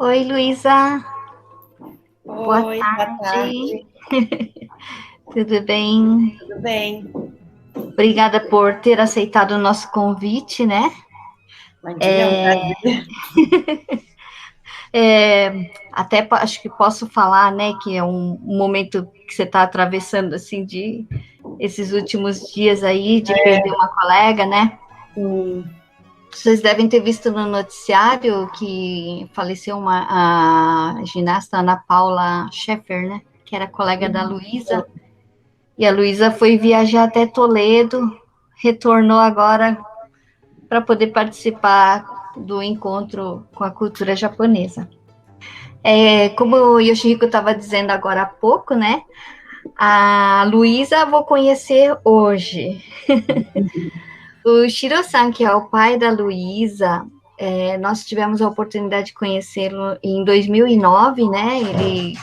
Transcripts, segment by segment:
Oi, Luísa. Boa Oi, boa tarde. tarde. Tudo bem? Tudo bem? Obrigada por ter aceitado o nosso convite, né? Imagina, é um prazer. Acho que posso falar, né, que é um momento que você está atravessando, assim, de esses últimos dias aí, de perder uma colega, né? Sim. Vocês devem ter visto no noticiário que faleceu a ginasta Ana Paula Schaeffer, né? Que era colega da Luísa. E a Luísa foi viajar até Toledo, retornou agora para poder participar do encontro com a cultura japonesa. Como o Yoshihiko estava dizendo agora há pouco, né? A Luísa vou conhecer hoje. O Shiro-san, que é o pai da Luísa, nós tivemos a oportunidade de conhecê-lo em 2009, né? Ele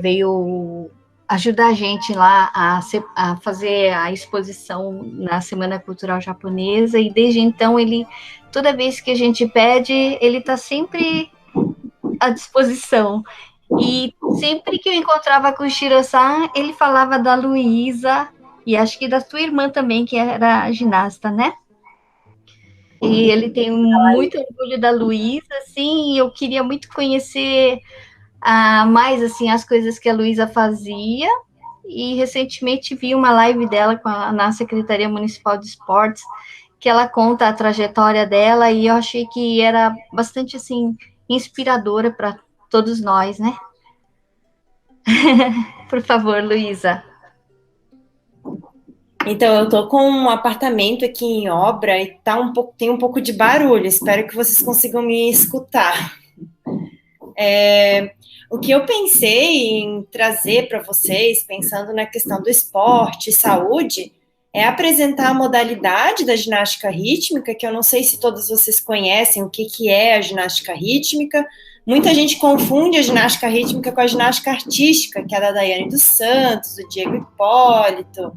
veio ajudar a gente lá a fazer a exposição na Semana Cultural Japonesa, e desde então toda vez que a gente pede, ele está sempre à disposição. E sempre que eu encontrava com o Shiro-san, ele falava da Luísa, e acho que da sua irmã também, que era ginasta, né? E ele tem muito orgulho da Luísa, assim, e eu queria muito conhecer mais assim as coisas que a Luísa fazia. E recentemente vi uma live dela na Secretaria Municipal de Esportes, que ela conta a trajetória dela, e eu achei que era bastante assim inspiradora para todos nós, né? Por favor, Luísa. Então, eu tô com um apartamento aqui em obra e tem um pouco de barulho. Espero que vocês consigam me escutar. O que eu pensei em trazer para vocês, pensando na questão do esporte e saúde, é apresentar a modalidade da ginástica rítmica, que eu não sei se todos vocês conhecem o que é a ginástica rítmica. Muita gente confunde a ginástica rítmica com a ginástica artística, que é da Daiane dos Santos, do Diego Hipólito,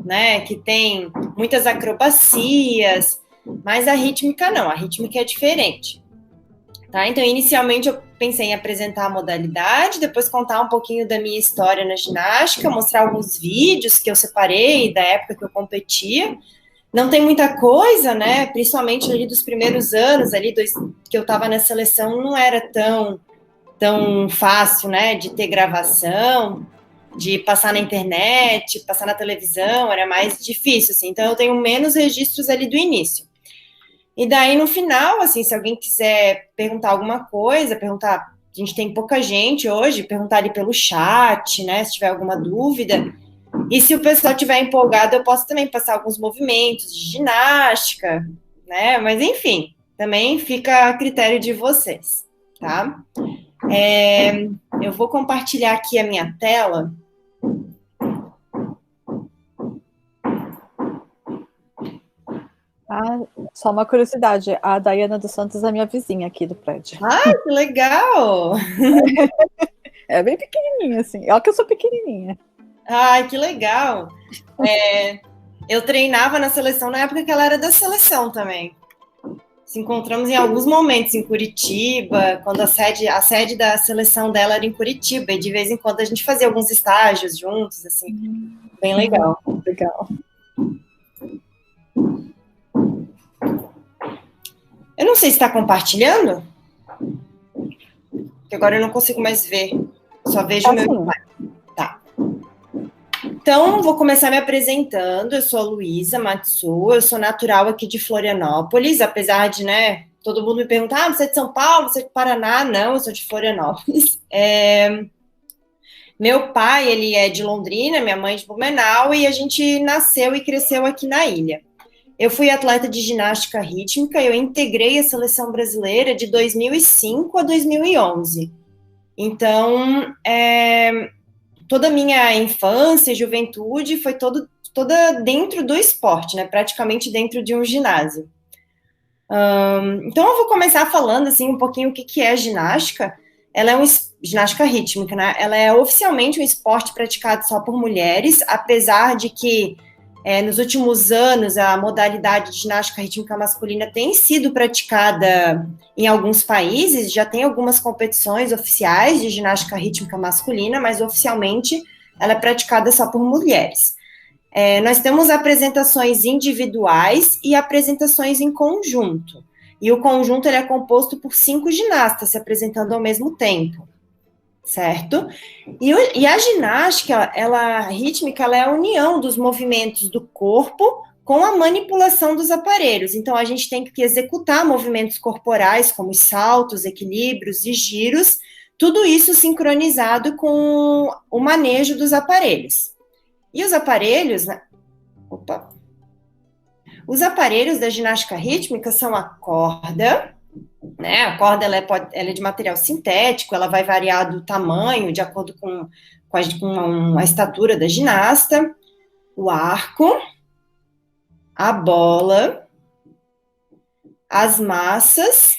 né, que tem muitas acrobacias, mas a rítmica não, a rítmica é diferente. Tá? Então, inicialmente, eu pensei em apresentar a modalidade, depois contar um pouquinho da minha história na ginástica, mostrar alguns vídeos que eu separei da época que eu competia. Não tem muita coisa, né? Principalmente ali dos primeiros anos, que eu estava na seleção, não era tão fácil, né? De ter gravação, de passar na internet, passar na televisão, era mais difícil, assim. Então, eu tenho menos registros ali do início. E daí, no final, assim, se alguém quiser perguntar alguma coisa, perguntar, a gente tem pouca gente hoje, perguntar ali pelo chat, né, se tiver alguma dúvida. E se o pessoal estiver empolgado, eu posso também passar alguns movimentos de ginástica, né, mas enfim, também fica a critério de vocês, tá? Eu vou compartilhar aqui a minha tela. Ah, só uma curiosidade, a Daiana dos Santos é minha vizinha aqui do prédio. Ah, que legal! É bem pequenininha, assim. Olha que eu sou pequenininha. Ai, que legal! Eu treinava na seleção na época que ela era da seleção também. Se encontramos em alguns momentos em Curitiba, quando a sede da seleção dela era em Curitiba, e de vez em quando a gente fazia alguns estágios juntos, assim, bem legal. Legal. Eu não sei se está compartilhando, porque agora eu não consigo mais ver, só vejo o meu slide. Tá. Então, vou começar me apresentando. Eu sou a Luísa Matsu, eu sou natural aqui de Florianópolis, apesar de, né, todo mundo me perguntar, você é de São Paulo, você é de Paraná? Não, eu sou de Florianópolis. Meu pai, ele é de Londrina, minha mãe de Blumenau, e a gente nasceu e cresceu aqui na ilha. Eu fui atleta de ginástica rítmica, eu integrei a seleção brasileira de 2005 a 2011. Então, toda a minha infância e juventude foi toda dentro do esporte, né? Praticamente dentro de um ginásio. Então, eu vou começar falando assim um pouquinho o que é a ginástica. Ela é ginástica rítmica, né? Ela é oficialmente um esporte praticado só por mulheres, apesar de que Nos últimos anos, a modalidade de ginástica rítmica masculina tem sido praticada em alguns países, já tem algumas competições oficiais de ginástica rítmica masculina, mas oficialmente ela é praticada só por mulheres. Nós temos apresentações individuais e apresentações em conjunto. E o conjunto ele é composto por 5 ginastas se apresentando ao mesmo tempo, certo? E a ginástica, rítmica, ela é a união dos movimentos do corpo com a manipulação dos aparelhos. Então, a gente tem que executar movimentos corporais, como os saltos, equilíbrios e giros, tudo isso sincronizado com o manejo dos aparelhos. E os aparelhos, né? Os aparelhos da ginástica rítmica são a corda, né? A corda ela é de material sintético, ela vai variar do tamanho de acordo com a estatura da ginasta, o arco, a bola, as massas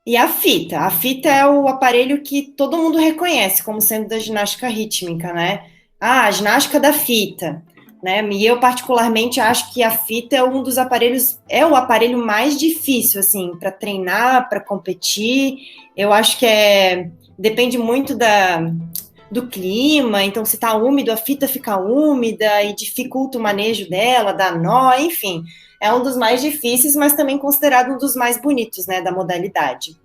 e a fita. A fita é o aparelho que todo mundo reconhece como sendo da ginástica rítmica, né? A ginástica da fita, né? E eu particularmente acho que a fita é um dos aparelhos, é o aparelho mais difícil, assim, para treinar, para competir. Eu acho que depende muito do clima, então se tá úmido, a fita fica úmida e dificulta o manejo dela, dá nó, enfim. É um dos mais difíceis, mas também considerado um dos mais bonitos, né, da modalidade.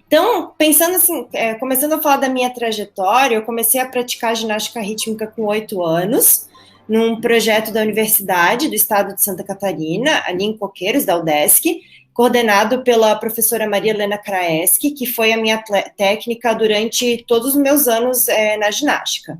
Então, pensando assim, começando a falar da minha trajetória, eu comecei a praticar ginástica rítmica com 8 anos, num projeto da Universidade do Estado de Santa Catarina, ali em Coqueiros, da UDESC, coordenado pela professora Maria Helena Kraeski, que foi a minha técnica durante todos os meus anos na ginástica.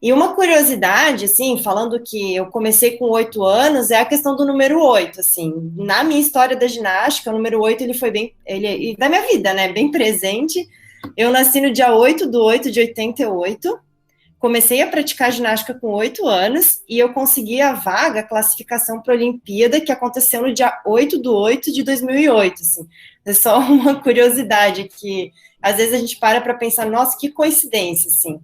E uma curiosidade, assim, falando que eu comecei com 8 anos, é a questão do número 8, assim. Na minha história da ginástica, o número 8, ele foi e da minha vida, né, bem presente. Eu nasci no dia 8/8 de 88, comecei a praticar ginástica com 8 anos, e eu consegui a vaga, a classificação para a Olimpíada, que aconteceu no dia 8/8 de 2008, assim. É só uma curiosidade que, às vezes, a gente para pensar, nossa, que coincidência, assim.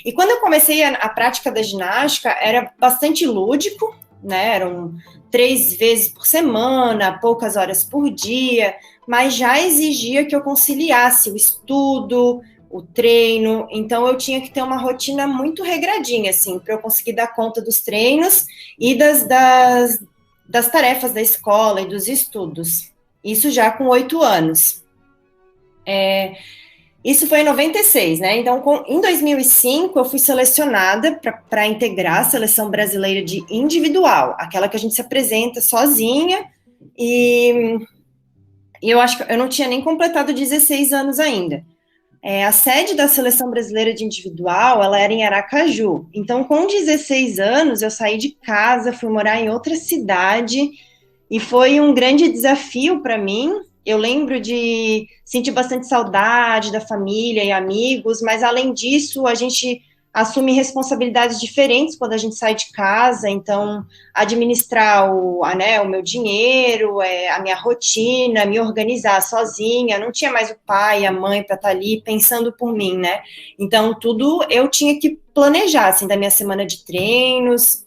E quando eu comecei a prática da ginástica, era bastante lúdico, né? Eram 3 vezes por semana, poucas horas por dia, mas já exigia que eu conciliasse o estudo, o treino. Então eu tinha que ter uma rotina muito regradinha, assim, para eu conseguir dar conta dos treinos e das tarefas da escola e dos estudos. Isso já com 8 anos. Isso foi em 96, né? Então, em 2005, eu fui selecionada para integrar a seleção brasileira de individual, aquela que a gente se apresenta sozinha, e eu acho que eu não tinha nem completado 16 anos ainda. A sede da seleção brasileira de individual, ela era em Aracaju. Então, com 16 anos, eu saí de casa, fui morar em outra cidade, e foi um grande desafio para mim. Eu lembro de sentir bastante saudade da família e amigos, mas, além disso, a gente assume responsabilidades diferentes quando a gente sai de casa. Então, administrar o meu dinheiro, a minha rotina, me organizar sozinha, não tinha mais o pai e a mãe para estar ali pensando por mim, né? Então, tudo eu tinha que planejar, assim, da minha semana de treinos,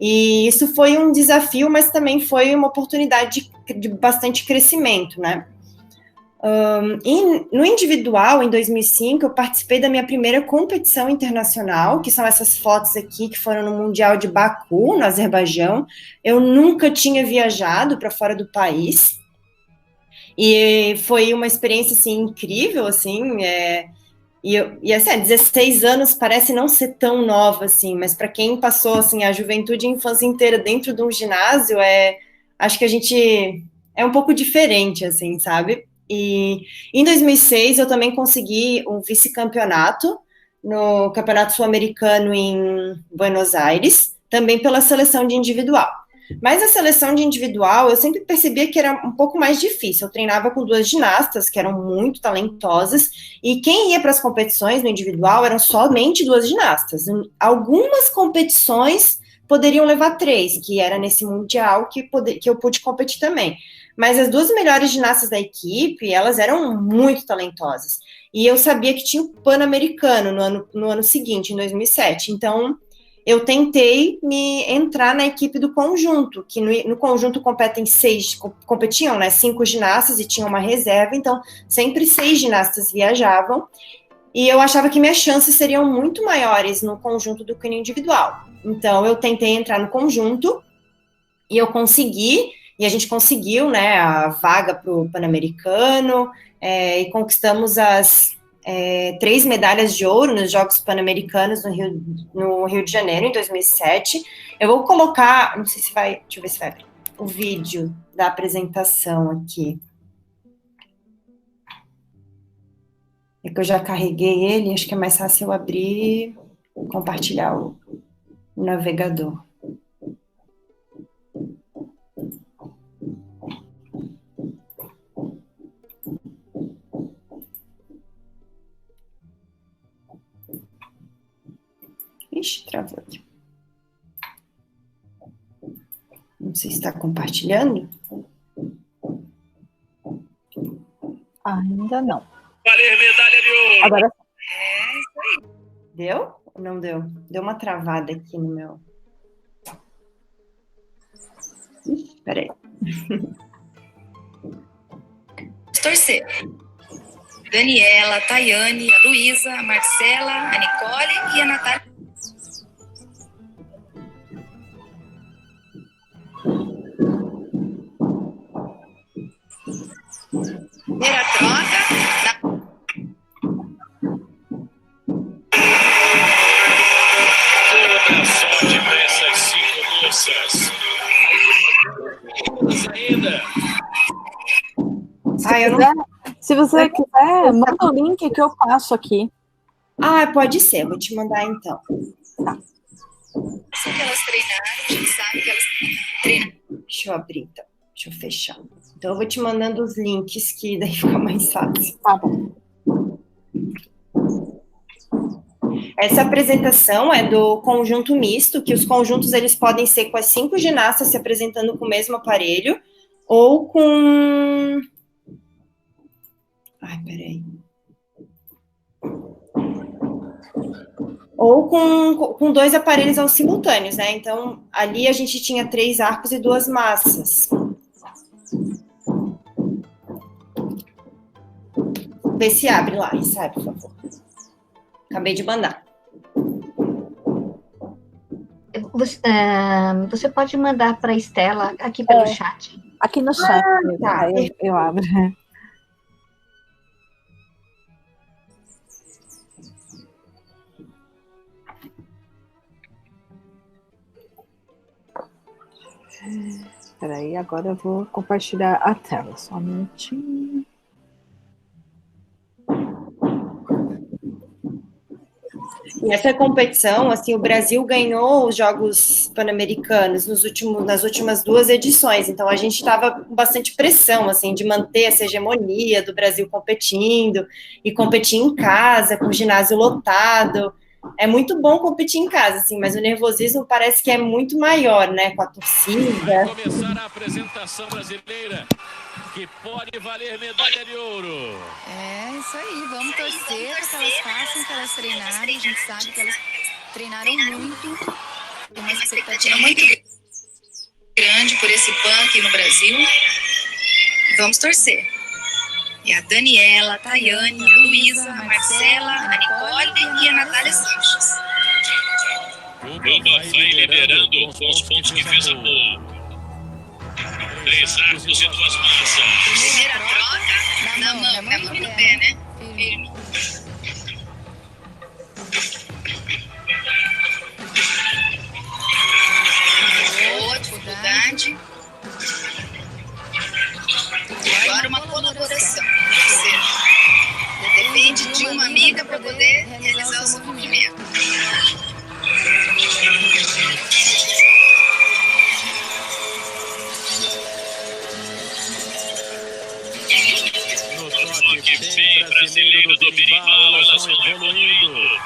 e isso foi um desafio, mas também foi uma oportunidade de bastante crescimento, né? E no individual, em 2005, eu participei da minha primeira competição internacional, que são essas fotos aqui, que foram no Mundial de Baku, no Azerbaijão. Eu nunca tinha viajado para fora do país, e foi uma experiência, assim, incrível, assim, E assim, 16 anos parece não ser tão nova, assim, mas para quem passou, assim, a juventude e a infância inteira dentro de um ginásio, acho que a gente é um pouco diferente, assim, sabe? E em 2006 eu também consegui um vice-campeonato no Campeonato Sul-Americano em Buenos Aires, também pela seleção de individual. Mas a seleção de individual, eu sempre percebia que era um pouco mais difícil. Eu treinava com 2 ginastas, que eram muito talentosas, e quem ia para as competições no individual eram somente 2 ginastas. Algumas competições poderiam levar 3, que era nesse mundial que eu pude competir também. Mas as 2 melhores ginastas da equipe, elas eram muito talentosas. E eu sabia que tinha o Pan-Americano no ano seguinte, em 2007. Então, eu tentei me entrar na equipe do conjunto, que no conjunto competiam, né, 5 ginastas e tinha uma reserva, então sempre 6 ginastas viajavam, e eu achava que minhas chances seriam muito maiores no conjunto do que no individual. Então eu tentei entrar no conjunto, e eu consegui, e a gente conseguiu, né, a vaga para o Pan-Americano, e conquistamos as 3 medalhas de ouro nos Jogos Pan-Americanos no Rio de Janeiro, em 2007. Eu vou colocar, não sei se vai, deixa eu ver se vai abrir, o vídeo da apresentação aqui. É que eu já carreguei ele, acho que é mais fácil eu abrir e compartilhar o navegador. Ixi, travou aqui. Não sei se está compartilhando. Ainda não. Valer medalha de ouro. Agora Deu? Não deu? Deu uma travada aqui no meu. Espera aí. Torcer. Daniela, a Tayane, a Luísa, a Marcela, a Nicole e a Natália. Primeira troca. Toda sorte para essas 5 moças. Ainda. se você quiser, manda o link que eu passo aqui. Pode ser, vou te mandar então. Tá. Assim que elas treinaram, a gente sabe que elas treinaram. Deixa eu abrir então. Deixa eu fechar. Então eu vou te mandando os links que daí fica mais fácil. Tá bom. Essa apresentação é do conjunto misto, que os conjuntos eles podem ser com as 5 ginastas se apresentando com o mesmo aparelho, ou com... peraí. Ou com 2 aparelhos aos simultâneos, né? Então, ali a gente tinha 3 arcos e 2 massas. Vê se abre lá, e sai, por favor. Acabei de mandar. Você pode mandar para a Estela aqui pelo chat. Aqui no chat. Tá. Eu abro. Espera aí, agora eu vou compartilhar a tela. Só um minutinho. E essa competição, assim, o Brasil ganhou os Jogos Pan-Americanos nas últimas 2 edições, então a gente estava com bastante pressão, assim, de manter essa hegemonia do Brasil competindo, e competir em casa, com o ginásio lotado. É muito bom competir em casa, assim, mas o nervosismo parece que é muito maior, né, com a torcida. Vai começar a apresentação brasileira, que pode valer medalha de ouro. É isso aí, vamos torcer para que elas façam o que elas treinaram. A gente sabe que elas treinaram muito. Tem uma expectativa muito grande por esse PAN aqui no Brasil. Vamos torcer. E a Daniela, a Tayane, a Luísa, a Marcela, a Nicole e a Natália Sanches. Cuba vai liderando com os pontos que fez a boa. 3 arcos e 2 massas. Primeira troca, na mão e no pé, né? Firme. Boa, dificuldade. Agora uma colaboração. Você depende de uma amiga para poder realizar o seu movimento. No toque bem brasileiro do berimbau, elas vão evoluindo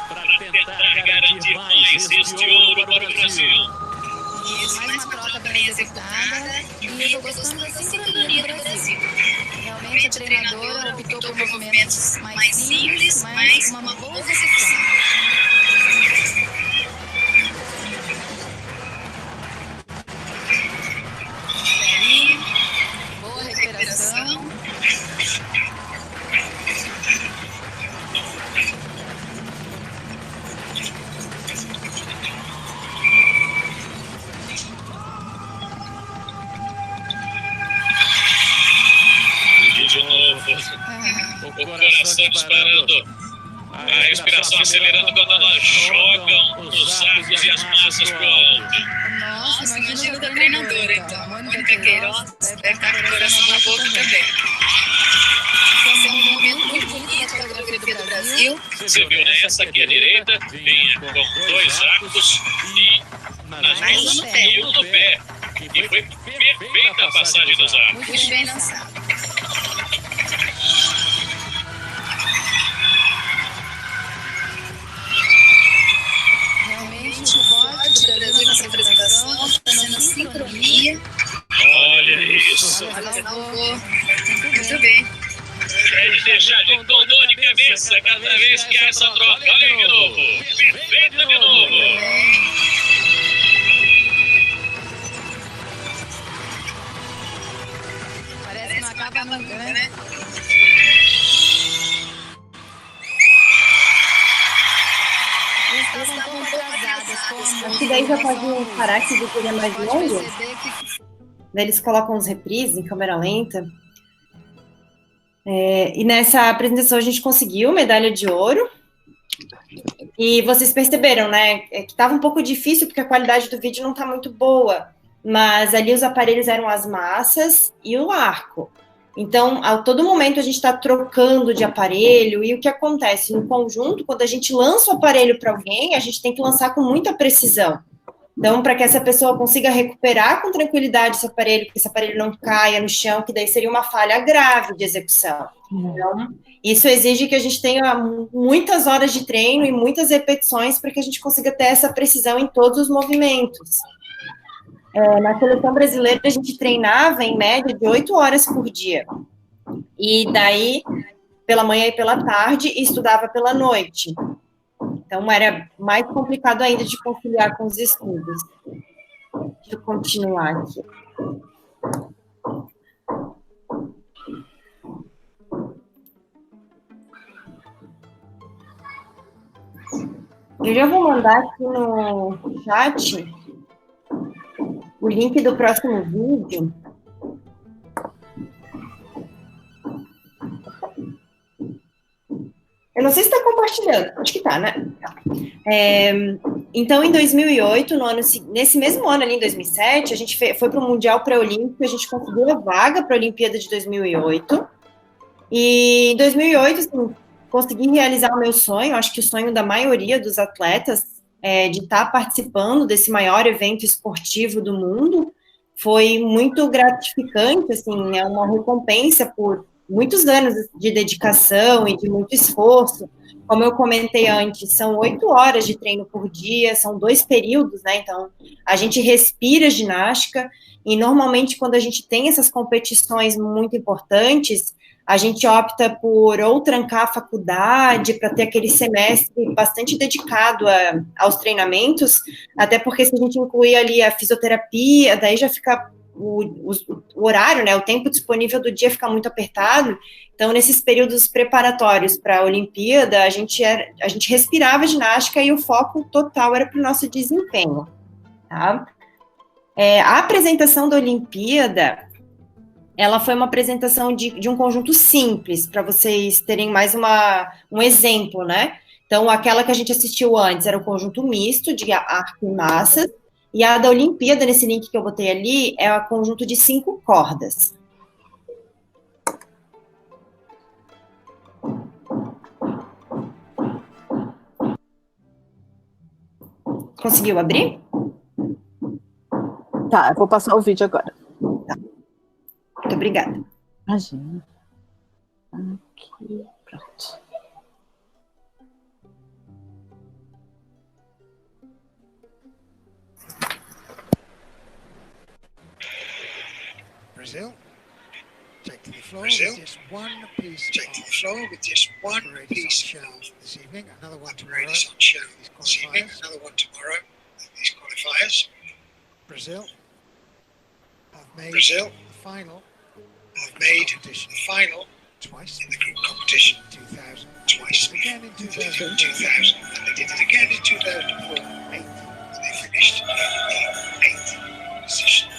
para tentar garantir mais este ouro para o Brasil. Isso, mais uma troca bem executada e eu tô gostando da sincronia do Brasil. Realmente a treinadora optou por movimentos mais simples, mas uma boa execução. o coração disparando, a respiração acelerando quando elas jogam os arcos e as massas pro alto. Nossa, imagina o treinador, então. Mônica Queiroz deve estar com o coração na boca também. Esse é um momento muito bonito da fotografia do Brasil. Você viu, né? Essa aqui à direita vinha com 2 arcos e nas mãos e um no pé. E foi perfeita a passagem dos arcos. Muito bem lançado. Realmente, o bote do Brasil nessa apresentação está sendo sincronia. Olha isso. Muito bem. Pode deixar de com dor de cabeça cada vez que há essa troca. Olha aí de novo. Perfeita de novo. Parece que não acaba nunca, né? Elas estavam um pouco atrasadas com a Acho que daí já pode parar que o vídeo é mais longo. Daí eles colocam os reprises em câmera lenta. E nessa apresentação a gente conseguiu medalha de ouro. E vocês perceberam, né, que estava um pouco difícil porque a qualidade do vídeo não está muito boa. Mas ali os aparelhos eram as massas e o arco. Então, a todo momento a gente está trocando de aparelho. E o que acontece no conjunto, quando a gente lança o aparelho para alguém, a gente tem que lançar com muita precisão. Então, para que essa pessoa consiga recuperar com tranquilidade esse aparelho, que esse aparelho não caia no chão, que daí seria uma falha grave de execução. Então, isso exige que a gente tenha muitas horas de treino e muitas repetições para que a gente consiga ter essa precisão em todos os movimentos. Na seleção brasileira, a gente treinava, em média, de 8 horas por dia. E daí, pela manhã e pela tarde, e estudava pela noite. Então, era mais complicado ainda de conciliar com os estudos. Deixa eu continuar aqui. Eu já vou mandar aqui no chat o link do próximo vídeo. Eu não sei se está compartilhando, acho que está, né? Tá. Então, em 2008, nesse mesmo ano ali, em 2007, a gente foi para o Mundial Pré-Olímpico, a gente conseguiu a vaga para a Olimpíada de 2008. E em 2008, assim, consegui realizar o meu sonho, acho que o sonho da maioria dos atletas, de estar participando desse maior evento esportivo do mundo. Foi muito gratificante, assim, é uma recompensa por muitos anos de dedicação e de muito esforço. Como eu comentei antes, são 8 horas de treino por dia, são 2 períodos, né? Então, a gente respira ginástica e, normalmente, quando a gente tem essas competições muito importantes, a gente opta por ou trancar a faculdade para ter aquele semestre bastante dedicado aos treinamentos, até porque se a gente incluir ali a fisioterapia, daí já fica o horário, né, o tempo disponível do dia fica muito apertado. Então, nesses períodos preparatórios para a Olimpíada, a gente respirava ginástica e o foco total era para o nosso desempenho. Tá? A apresentação da Olimpíada, ela foi uma apresentação de um conjunto simples, para vocês terem mais um exemplo, né? Então, aquela que a gente assistiu antes era o conjunto misto de arco e massas, e a da Olimpíada, nesse link que eu botei ali, é o conjunto de 5 cordas. Conseguiu abrir? Tá, eu vou passar o vídeo agora. Tá. Muito obrigada. Imagina. Aqui, pronto. Brazil, taking the floor with just one piece of this evening. Another one tomorrow. These qualifiers. Brazil have made the final. Twice in the group competition. 2000. Twice again in 2000. And they did it again in 2004. 8th. And they finished in the 8th position.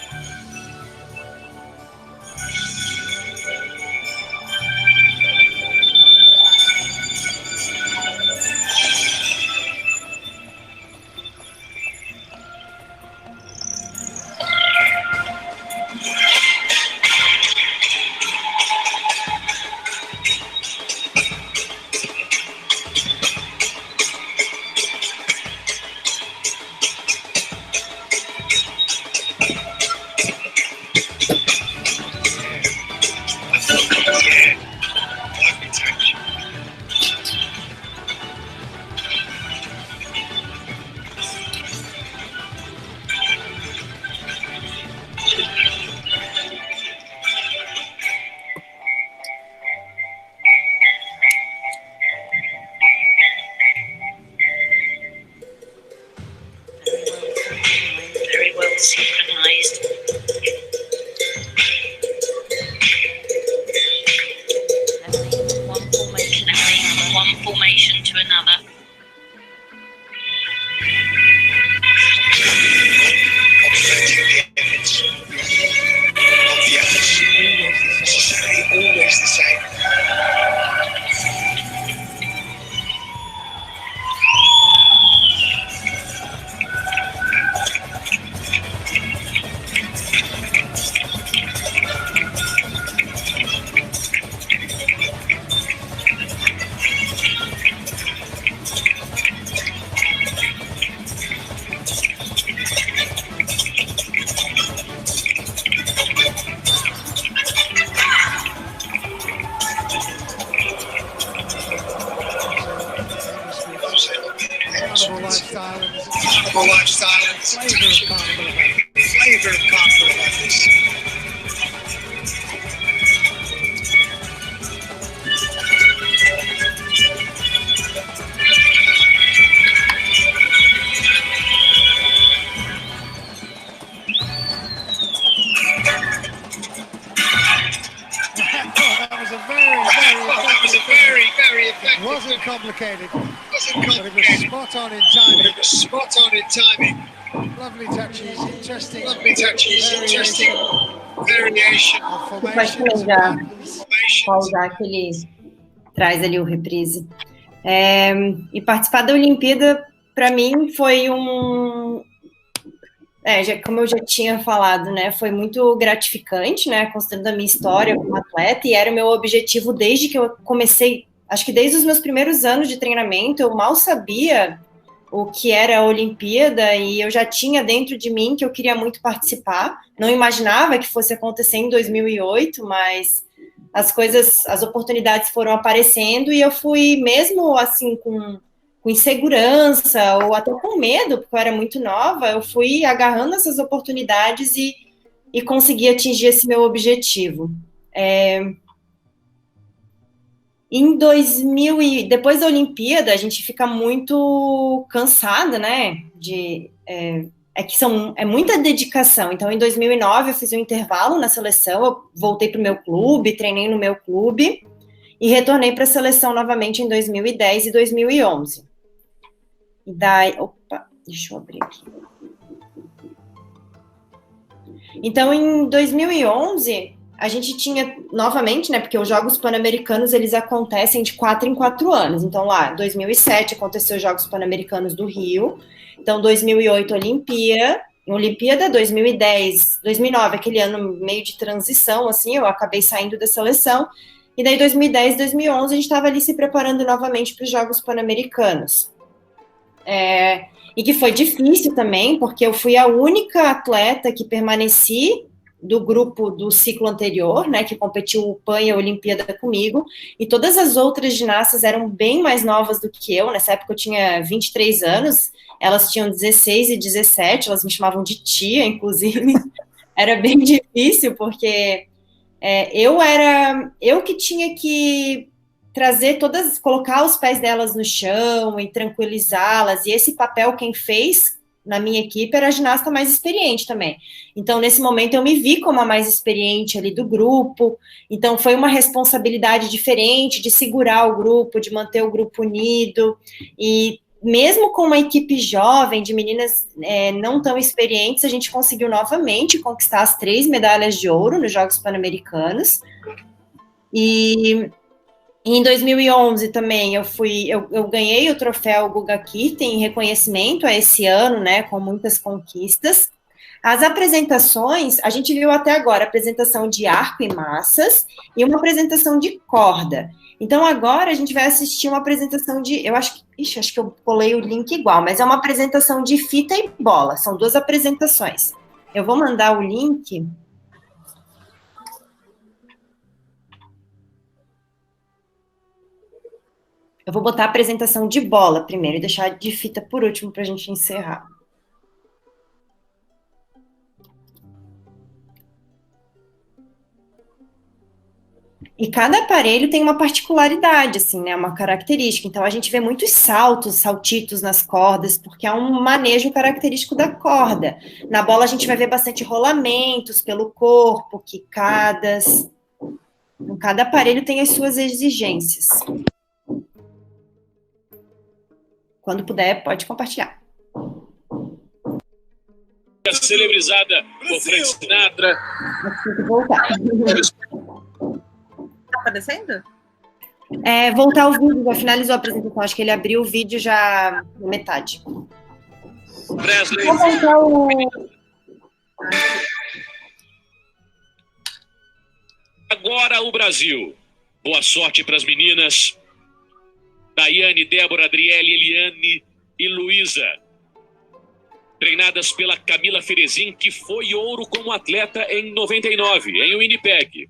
Well, that was a very, very effective. Wasn't complicated, Wasn't but it was complicated. spot on in But timing. it was spot on in timing. Lovely touches, interesting. Lovely touches, interesting variation Of Pode formations and pegar, patterns. formations. pausar que ele traz ali o reprise. E participar da Olimpíada, para mim, foi como eu já tinha falado, né, foi muito gratificante, né, considerando a minha história como atleta, e era o meu objetivo desde que eu comecei, acho que desde os meus primeiros anos de treinamento, eu mal sabia o que era a Olimpíada, e eu já tinha dentro de mim que eu queria muito participar, não imaginava que fosse acontecer em 2008, mas as oportunidades foram aparecendo, e eu fui, mesmo assim, com insegurança, ou até com medo, porque eu era muito nova, eu fui agarrando essas oportunidades e consegui atingir esse meu objetivo. Depois da Olimpíada, a gente fica muito cansada, né? É muita dedicação. Então, em 2009, eu fiz um intervalo na seleção, eu voltei para o meu clube, treinei no meu clube, e retornei para a seleção novamente em 2010 e 2011. E daí, deixa eu abrir aqui. Então, em 2011, a gente tinha, novamente, né, porque os Jogos Pan-Americanos, eles acontecem de 4 em 4 anos. Então, lá, em 2007, aconteceu os Jogos Pan-Americanos do Rio. Então, 2008, Olimpíada, 2010, 2009, aquele ano meio de transição, assim, eu acabei saindo da seleção. E daí, 2010, 2011, a gente estava ali se preparando novamente para os Jogos Pan-Americanos. E que foi difícil também, porque eu fui a única atleta que permaneci do grupo do ciclo anterior, né, que competiu o PAN e a Olimpíada comigo, e todas as outras ginastas eram bem mais novas do que eu. Nessa época eu tinha 23 anos, elas tinham 16 e 17, elas me chamavam de tia, inclusive. Era bem difícil, porque eu que tinha que colocar os pés delas no chão e tranquilizá-las, e esse papel quem fez na minha equipe era a ginasta mais experiente também. Então, nesse momento, eu me vi como a mais experiente ali do grupo, então foi uma responsabilidade diferente de segurar o grupo, de manter o grupo unido, e mesmo com uma equipe jovem, de meninas não tão experientes, a gente conseguiu novamente conquistar as 3 medalhas de ouro nos Jogos Pan-Americanos. E em 2011 também eu ganhei o troféu Guga Kirten em reconhecimento a esse ano, né, com muitas conquistas. As apresentações, a gente viu até agora a apresentação de arco e massas e uma apresentação de corda. Então agora a gente vai assistir uma apresentação acho que eu colei o link igual, mas é uma apresentação de fita e bola, são 2 apresentações. Eu vou mandar o link. Eu vou botar a apresentação de bola primeiro e deixar de fita por último para a gente encerrar. E cada aparelho tem uma particularidade, assim, né? Uma característica. Então, a gente vê muitos saltitos nas cordas, porque é um manejo característico da corda. Na bola, a gente vai ver bastante rolamentos pelo corpo, quicadas. Cada aparelho tem as suas exigências. Quando puder, pode compartilhar. Celebrizada por Frank Sinatra. Tem que voltar. Tá aparecendo? Voltar o vídeo, já finalizou a apresentação. Acho que ele abriu o vídeo já na metade. Presley. Vou voltar o... Agora o Brasil. Boa sorte para as meninas. Daiane, Débora, Adriele, Eliane e Luísa. Treinadas pela Camila Ferezin, que foi ouro como atleta em 99, em Winnipeg.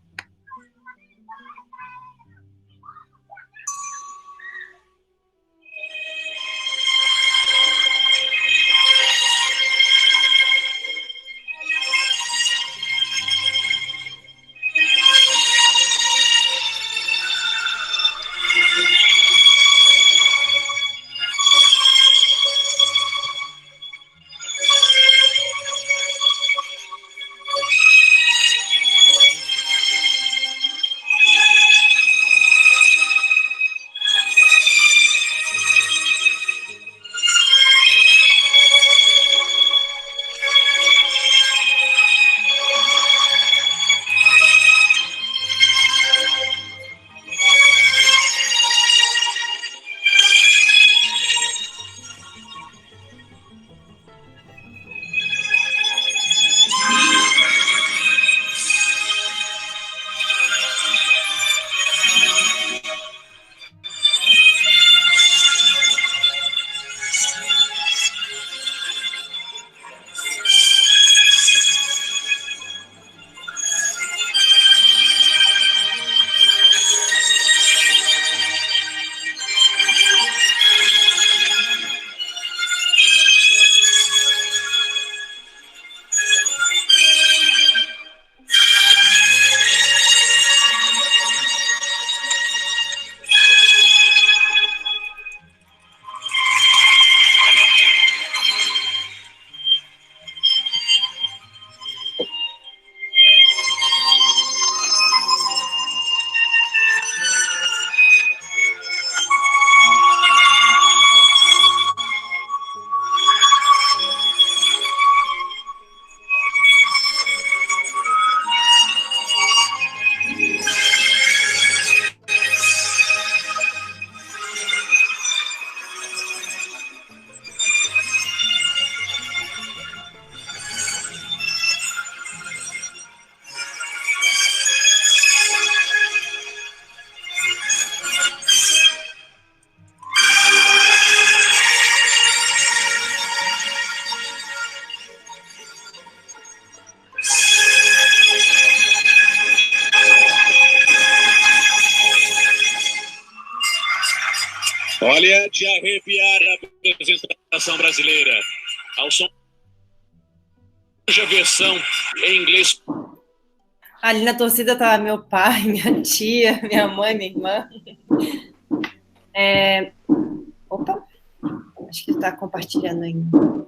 de arrepiar a apresentação brasileira. Ao som a versão em inglês. Ali na torcida tá meu pai, minha tia, minha mãe, minha irmã. Opa, acho que ele tá compartilhando ainda.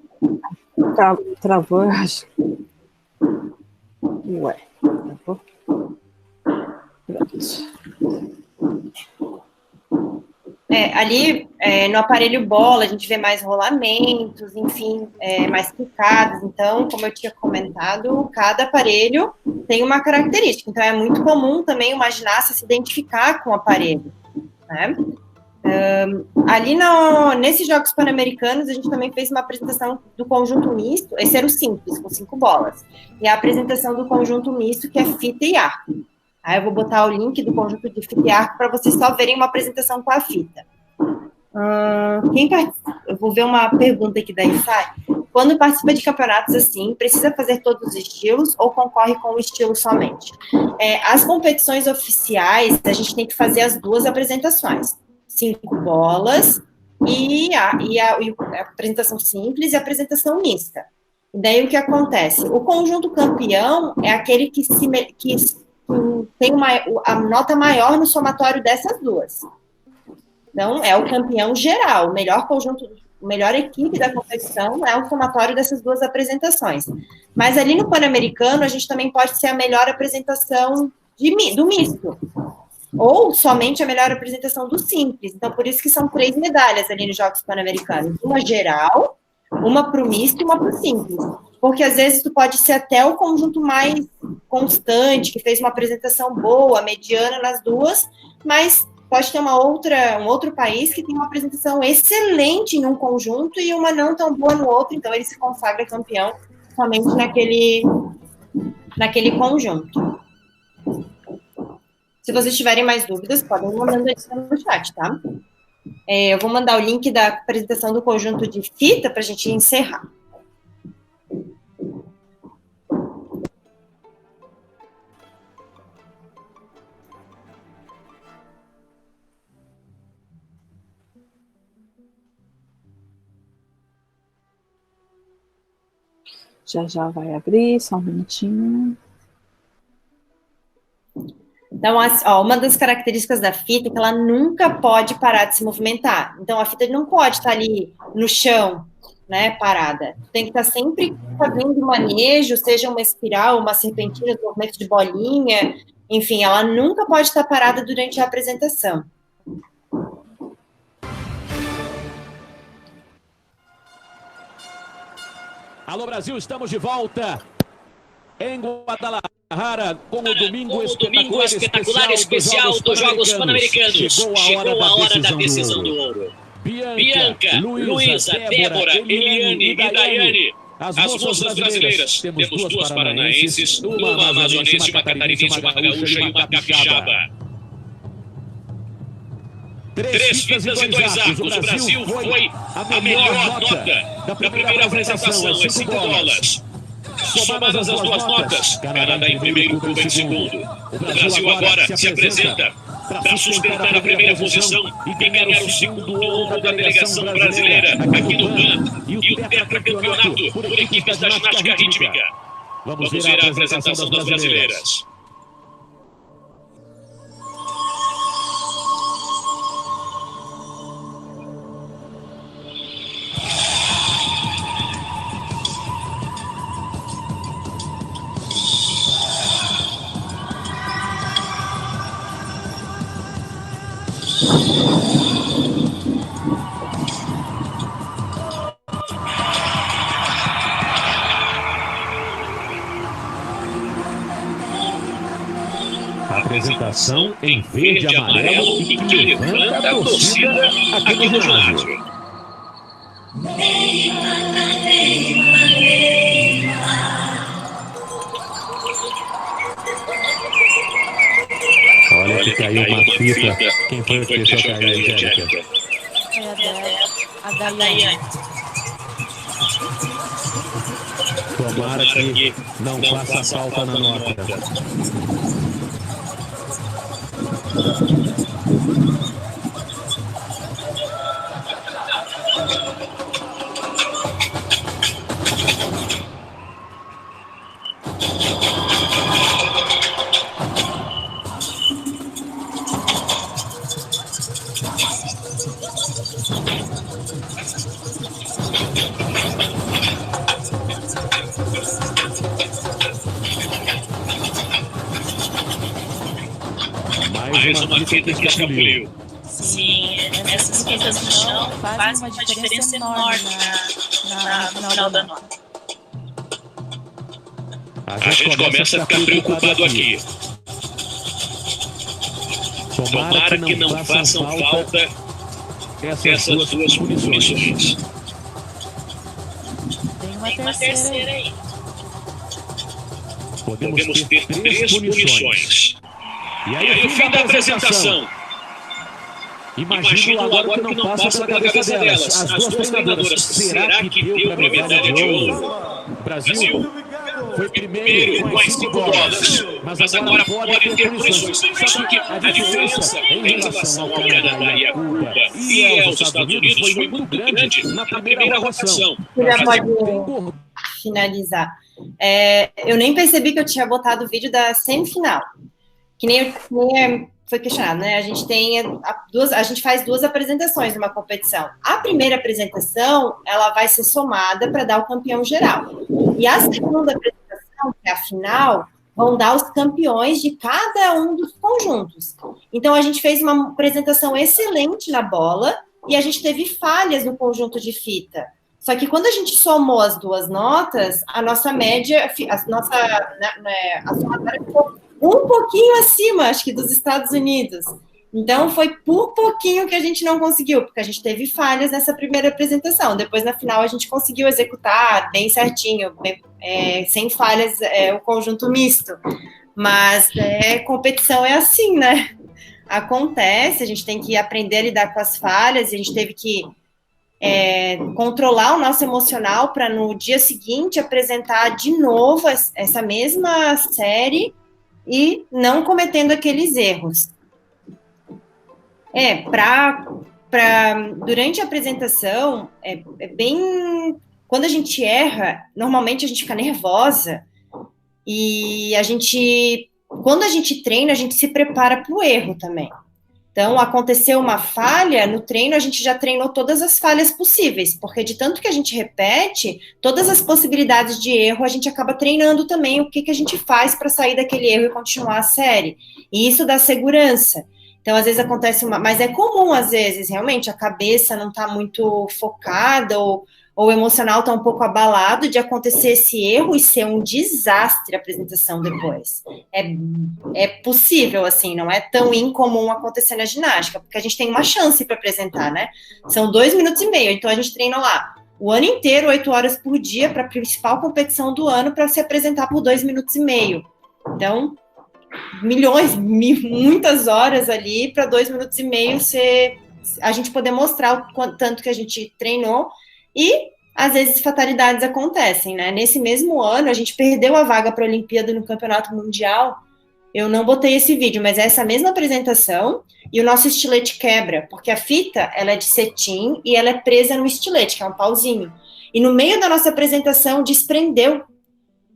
Travou, eu acho. Ué, travou. Ali no aparelho bola a gente vê mais rolamentos, enfim, mais picadas. Então, como eu tinha comentado, cada aparelho tem uma característica. Então, é muito comum também uma ginasta se identificar com o aparelho, né? Ali nesses Jogos Pan-Americanos, a gente também fez uma apresentação do conjunto misto. Esse era o simples, com 5 bolas. E a apresentação do conjunto misto, que é fita e arco. Aí eu vou botar o link do conjunto de fita e arco para vocês só verem uma apresentação com a fita. Eu vou ver uma pergunta aqui da Insight. Quando participa de campeonatos assim, precisa fazer todos os estilos ou concorre com o estilo somente? As competições oficiais, a gente tem que fazer as 2 apresentações. 5 bolas e a apresentação simples e a apresentação mista. E daí o que acontece? O conjunto campeão é aquele que tem a nota maior no somatório dessas 2. Então, é o campeão geral, o melhor conjunto, a melhor equipe da competição é o somatório dessas 2 apresentações. Mas ali no Pan-Americano, a gente também pode ser a melhor apresentação do misto, ou somente a melhor apresentação do simples. Então, por isso que são 3 medalhas ali nos Jogos Pan-Americanos. Uma geral, uma para o misto e uma para o simples. Porque, às vezes, tu pode ser até o conjunto mais constante, que fez uma apresentação boa, mediana nas 2, mas pode ter um outro país que tem uma apresentação excelente em um conjunto e uma não tão boa no outro, então ele se consagra campeão somente naquele conjunto. Se vocês tiverem mais dúvidas, podem mandando aí no chat, tá? Eu vou mandar o link da apresentação do conjunto de fita para a gente encerrar. Já vai abrir, só um minutinho. Então, uma das características da fita é que ela nunca pode parar de se movimentar. Então, a fita não pode estar ali no chão, né, parada. Tem que estar sempre fazendo manejo, seja uma espiral, uma serpentina, um movimento de bolinha, enfim, ela nunca pode estar parada durante a apresentação. Alô Brasil, estamos de volta em Guadalajara com o domingo espetacular especial dos Jogos Pan-Americanos. Chegou a hora da decisão do ouro. Bianca, Luísa, Débora, Eliane e Daiane. As moças brasileiras. Temos 2 paranaenses, uma amazonense, uma catarinense, uma gaúcha e uma capixaba. 3 fitas e 2 arcos. O Brasil foi a melhor nota da primeira apresentação, as 5 bolas. Somadas as 2 notas, Canadá em primeiro, Cuba em segundo. O Brasil agora se apresenta para sustentar a primeira posição e ganhar o segundo ouro da delegação brasileira aqui no PAN e o tetracampeonato por equipes da ginástica rítmica. Vamos ver a apresentação das brasileiras. Apresentação em verde e amarelo e que levanta a torcida aqui no ginásio. Olha que caiu uma fita. Quem foi que deixou cair, Angélica? A Daiane. Tomara que não faça falta na nota. Mais uma fita que escapuliu. Sim, essas fitas no chão fazem uma diferença enorme no final da nota. A gente começa a ficar preocupado aqui. Tomara que não façam falta essas duas punições. Tem uma terceira aí. Podemos ter 3 punições. E aí o fim da apresentação. Imagino agora o que não passa pela cabeça delas. As duas treinadoras, será que deu para medalha de ouro? O Brasil foi primeiro com as 5 bolas, mas agora pode ter punições. Só que a diferença em relação ao Canadá e a Cuba e aos Estados Unidos foi muito grande na primeira rotação. Já pode finalizar. Eu nem percebi que eu tinha botado o vídeo da semifinal. Que nem foi questionado, né? A gente faz 2 apresentações numa competição. A primeira apresentação, ela vai ser somada para dar o campeão geral. E a segunda apresentação, que é a final, vão dar os campeões de cada um dos conjuntos. Então, a gente fez uma apresentação excelente na bola e a gente teve falhas no conjunto de fita. Só que quando a gente somou as 2 notas, a nossa média, a somatória ficou um pouquinho acima, acho que, dos Estados Unidos. Então, foi por pouquinho que a gente não conseguiu, porque a gente teve falhas nessa primeira apresentação. Depois, na final, a gente conseguiu executar bem certinho, sem falhas, o conjunto misto. Mas competição é assim, né? Acontece, a gente tem que aprender a lidar com as falhas, a gente teve que controlar o nosso emocional para, no dia seguinte, apresentar de novo essa mesma série e não cometendo aqueles erros. Durante a apresentação, bem... Quando a gente erra, normalmente a gente fica nervosa e quando a gente treina, a gente se prepara para o erro também. Então, aconteceu uma falha, no treino a gente já treinou todas as falhas possíveis, porque de tanto que a gente repete, todas as possibilidades de erro, a gente acaba treinando também o que a gente faz para sair daquele erro e continuar a série. E isso dá segurança. Então, às vezes acontece mas é comum, às vezes, realmente, a cabeça não está muito focada ou o emocional está um pouco abalado de acontecer esse erro e ser um desastre a apresentação depois. É possível, assim, não é tão incomum acontecer na ginástica, porque a gente tem uma chance para apresentar, né? São 2 minutos e meio, então a gente treina lá o ano inteiro, 8 horas por dia, para a principal competição do ano, para se apresentar por 2 minutos e meio. Então, muitas horas ali para 2 minutos e meio a gente poder mostrar o tanto que a gente treinou. E, às vezes, fatalidades acontecem, né? Nesse mesmo ano, a gente perdeu a vaga para a Olimpíada no Campeonato Mundial. Eu não botei esse vídeo, mas é essa mesma apresentação e o nosso estilete quebra, porque a fita, ela é de cetim e ela é presa no estilete, que é um pauzinho. E no meio da nossa apresentação, desprendeu.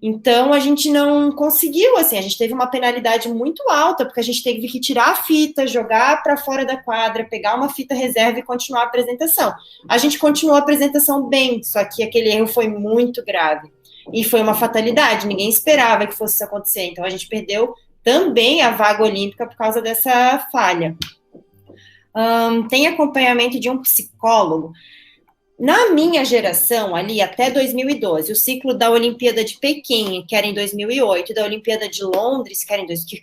Então, a gente não conseguiu, assim, a gente teve uma penalidade muito alta, porque a gente teve que tirar a fita, jogar para fora da quadra, pegar uma fita reserva e continuar a apresentação. A gente continuou a apresentação bem, só que aquele erro foi muito grave. E foi uma fatalidade, ninguém esperava que fosse isso acontecer. Então, a gente perdeu também a vaga olímpica por causa dessa falha. Tem acompanhamento de um psicólogo. Na minha geração, ali até 2012, o ciclo da Olimpíada de Pequim, que era em 2008, e da Olimpíada de Londres, que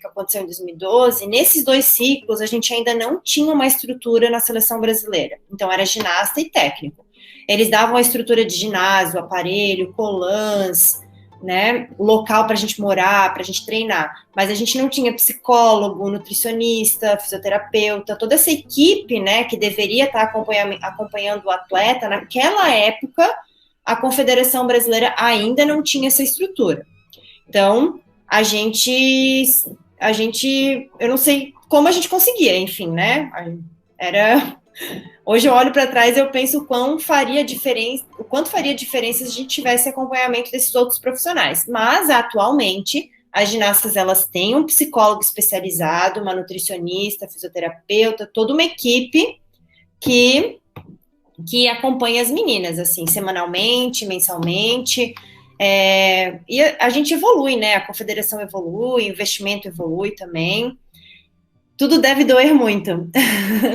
aconteceu em 2012, nesses 2 ciclos a gente ainda não tinha uma estrutura na seleção brasileira. Então era ginasta e técnico. Eles davam a estrutura de ginásio, aparelho, colãs, né, local para a gente morar, para a gente treinar, mas a gente não tinha psicólogo, nutricionista, fisioterapeuta, toda essa equipe, né, que deveria estar acompanhando o atleta. Naquela época, a Confederação Brasileira ainda não tinha essa estrutura. Então, eu não sei como a gente conseguia, enfim, né, Hoje eu olho para trás e eu penso o quanto faria diferença se a gente tivesse acompanhamento desses outros profissionais. Mas, atualmente, as ginastas, elas têm um psicólogo especializado, uma nutricionista, fisioterapeuta, toda uma equipe que acompanha as meninas, assim, semanalmente, mensalmente. E a gente evolui, né? A confederação evolui, o investimento evolui também. tudo deve doer muito.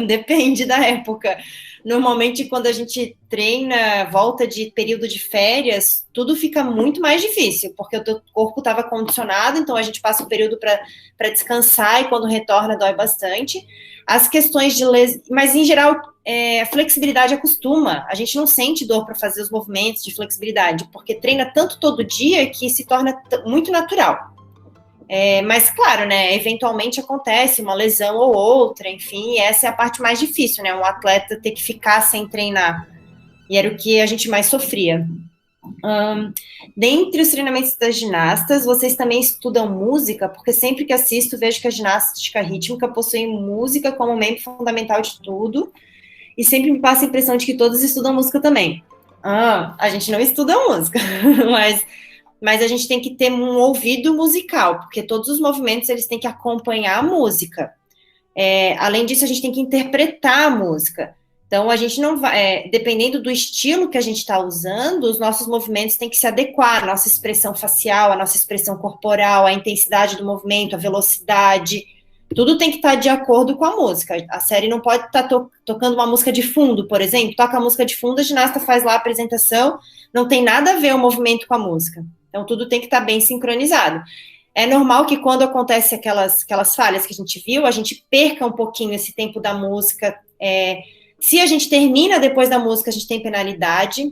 Depende da época. Normalmente, quando a gente treina, volta de período de férias, tudo fica muito mais difícil, porque o teu corpo estava condicionado, então a gente passa o período para descansar e quando retorna dói bastante. As questões de mas em geral, a flexibilidade acostuma. A gente não sente dor para fazer os movimentos de flexibilidade, porque treina tanto todo dia que se torna muito natural. Mas, claro, né, eventualmente acontece uma lesão ou outra, enfim, essa é a parte mais difícil, né, um atleta ter que ficar sem treinar, e era o que a gente mais sofria. Dentre os treinamentos das ginastas, vocês também estudam música, porque sempre que assisto, vejo que a ginástica rítmica possui música como membro fundamental de tudo, e sempre me passa a impressão de que todos estudam música também. A gente não estuda música, mas a gente tem que ter um ouvido musical, porque todos os movimentos eles têm que acompanhar a música. Além disso, a gente tem que interpretar a música. Então, a gente não vai, dependendo do estilo que a gente está usando, os nossos movimentos têm que se adequar à nossa expressão facial, à nossa expressão corporal, à intensidade do movimento, à velocidade. Tudo tem que estar de acordo com a música. A série não pode estar tocando uma música de fundo, por exemplo. Toca a música de fundo, a ginasta faz lá a apresentação, não tem nada a ver o movimento com a música. Então, tudo tem que estar bem sincronizado. É normal que quando acontece aquelas falhas que a gente viu, a gente perca um pouquinho esse tempo da música. Se a gente termina depois da música, a gente tem penalidade.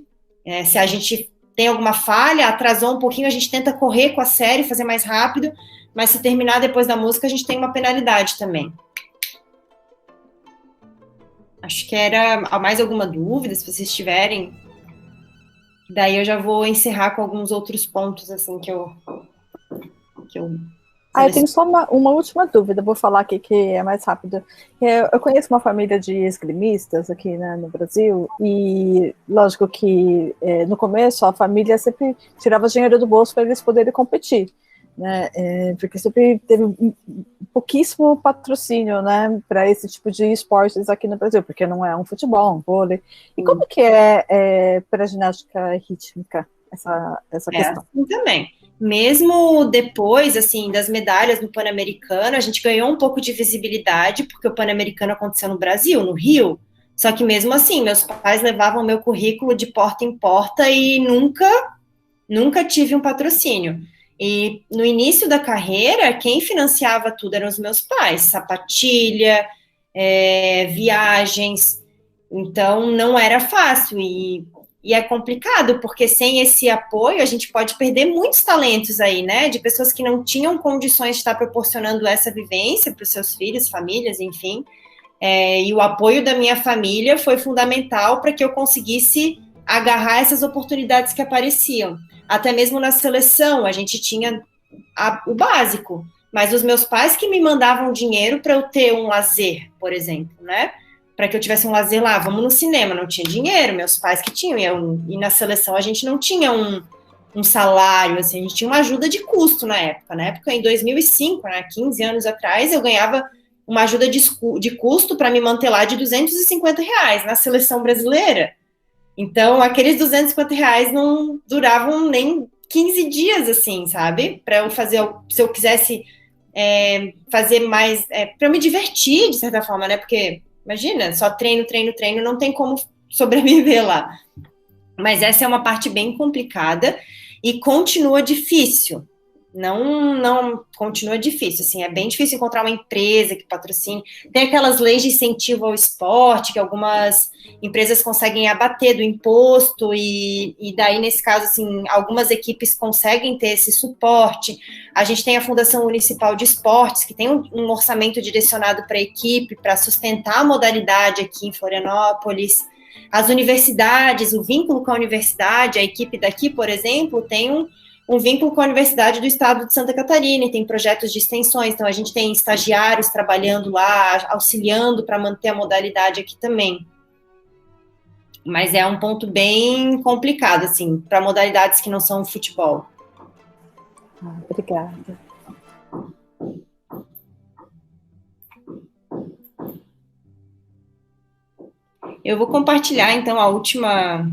Se a gente tem alguma falha, atrasou um pouquinho, a gente tenta correr com a série, fazer mais rápido, mas se terminar depois da música, a gente tem uma penalidade também. Acho que era mais alguma dúvida, se vocês tiverem. Daí eu já vou encerrar com alguns outros pontos, assim, que eu tenho só uma última dúvida, vou falar aqui que é mais rápido. Eu conheço uma família de esgrimistas aqui, né, no Brasil, e lógico que no começo a família sempre tirava dinheiro do bolso para eles poderem competir, né, porque sempre teve pouquíssimo patrocínio, né, para esse tipo de esportes aqui no Brasil, porque não é um futebol, um vôlei. E como que é para a ginástica rítmica essa questão? Assim também. Mesmo depois, assim, das medalhas no Pan-Americano, a gente ganhou um pouco de visibilidade, porque o Pan-Americano aconteceu no Brasil, no Rio, só que mesmo assim, meus pais levavam meu currículo de porta em porta e nunca tive um patrocínio. E no início da carreira, quem financiava tudo eram os meus pais, sapatilha, viagens, então não era fácil, e é complicado, porque sem esse apoio a gente pode perder muitos talentos aí, né, de pessoas que não tinham condições de estar proporcionando essa vivência para os seus filhos, famílias, enfim, e o apoio da minha família foi fundamental para que eu conseguisse agarrar essas oportunidades que apareciam. Até mesmo na seleção, a gente tinha o básico, mas os meus pais que me mandavam dinheiro para eu ter um lazer, por exemplo, né, para que eu tivesse um lazer lá, vamos no cinema, não tinha dinheiro, meus pais que tinham, e na seleção a gente não tinha um salário, assim, a gente tinha uma ajuda de custo na época, em 2005, né, 15 anos atrás, eu ganhava uma ajuda de custo para me manter lá de R$250 na seleção brasileira, então aqueles R$250 não duravam nem 15 dias, assim, sabe, para eu fazer, se eu quisesse fazer mais, para eu me divertir, de certa forma, né, porque imagina, só treino, não tem como sobreviver lá. Mas essa é uma parte bem complicada e continua difícil. Não continua difícil, assim, é bem difícil encontrar uma empresa que patrocine. Tem aquelas leis de incentivo ao esporte que algumas empresas conseguem abater do imposto e daí, nesse caso, assim, algumas equipes conseguem ter esse suporte. A gente tem a Fundação Municipal de Esportes, que tem um orçamento direcionado para a equipe, para sustentar a modalidade aqui em Florianópolis. As universidades, o vínculo com a universidade, a equipe daqui, por exemplo, tem um vínculo com a Universidade do Estado de Santa Catarina, e tem projetos de extensões, então a gente tem estagiários trabalhando lá, auxiliando para manter a modalidade aqui também. Mas é um ponto bem complicado, assim, para modalidades que não são futebol. Obrigada. Eu vou compartilhar, então, a última